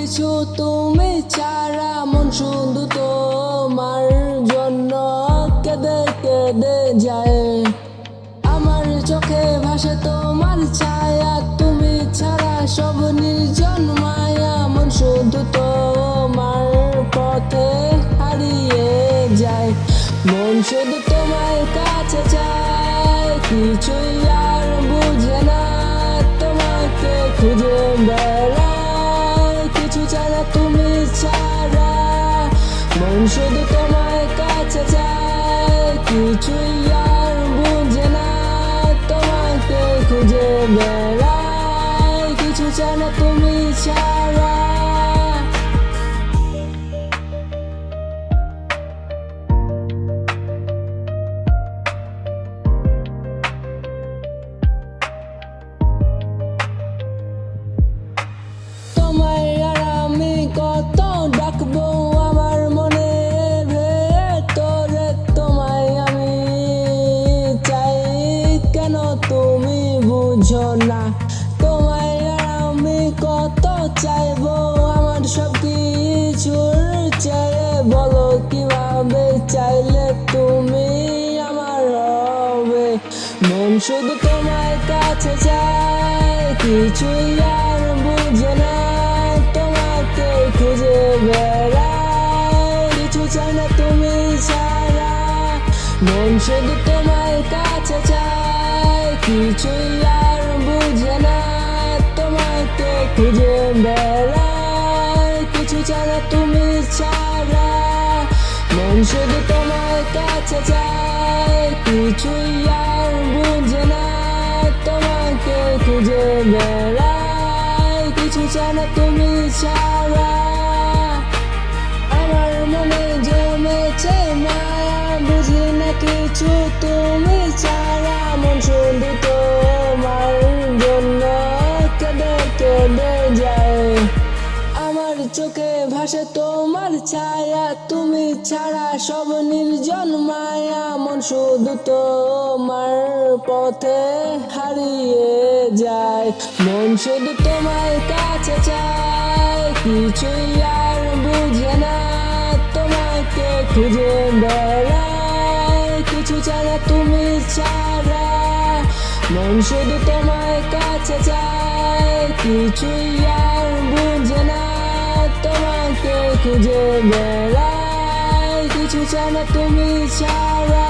কিছু তুমি ছাড়া মন শুধু তোমার জন্য কেঁদে কেঁদে যায়। আমার চোখে ভাসে তোমার ছায়া, তুমি ছাড়া সব নির্জন মায়া। মন শুধু তোমার পথে হারিয়ে যায়, মন শুধু তোমার কাছে চায়, কিছুই আর বুঝে না, তোমাকে খুঁজে বেড়ায়, কিছু চায় না তুমি ছাড়া। মন শুধু তোমার কাছে চায়, কিছুই আর বুঝে না, তোমাকে খুঁজে বেড়ায়, কিছু চায় না তুমি ছাড়া। তোমায় আর আমি কত ডাকবো আমার মনের ভেতরে, তোমায় আমি চাই, কেন তুমি বুঝো না? তোমায় আর আমি কত চাইবো আমার সব কিছুর চেয়ে, বলো কিভাবে চাইলে তুমি আমার হবে? মন শুধু তোমার কাছে চায়, কিছুই আর বুঝে না, তোমাকে খুঁজে বেড়ায়, কিছু চায় না তুমি ছাড়া। মন শুধু তোমার কাছে চায়, কিছুই আর বুঝে না, তোমাকে খুঁজে বেড়ায়, কিছু চায় না তুমি ছাড়া। মন শুধু তোমার কাছে চায়, কিছুই আর বুঝে না, তোমাকে খুঁজে বেড়ায়, কিছু চায় না তুমি ছাড়া। আমার মনে জমেছে মায়া, বুঝি না কিছু তুমি ছাড়া। মন শুধু তোমার জন্য কেঁদে কেঁদে যায়, আমার চোখে ভাসে তোমার ছায়া, তুমি ছাড়া সব নির্জন মায়া। মন শুধু তোমার পথে হারিয়ে যায়, মন শুধু তোমার কাছে চায়, কিছুই আর বুঝে না, তোমাকে খুঁজে বেড়ায়, কিছু চায় না তুমি ছাড়া। মন শুধু তোমার কাছে চায়, কিছুই আর বুঝে না, তোমাকে খুঁজে বেড়ায়, কিছু চায় না তুমি ছাড়া।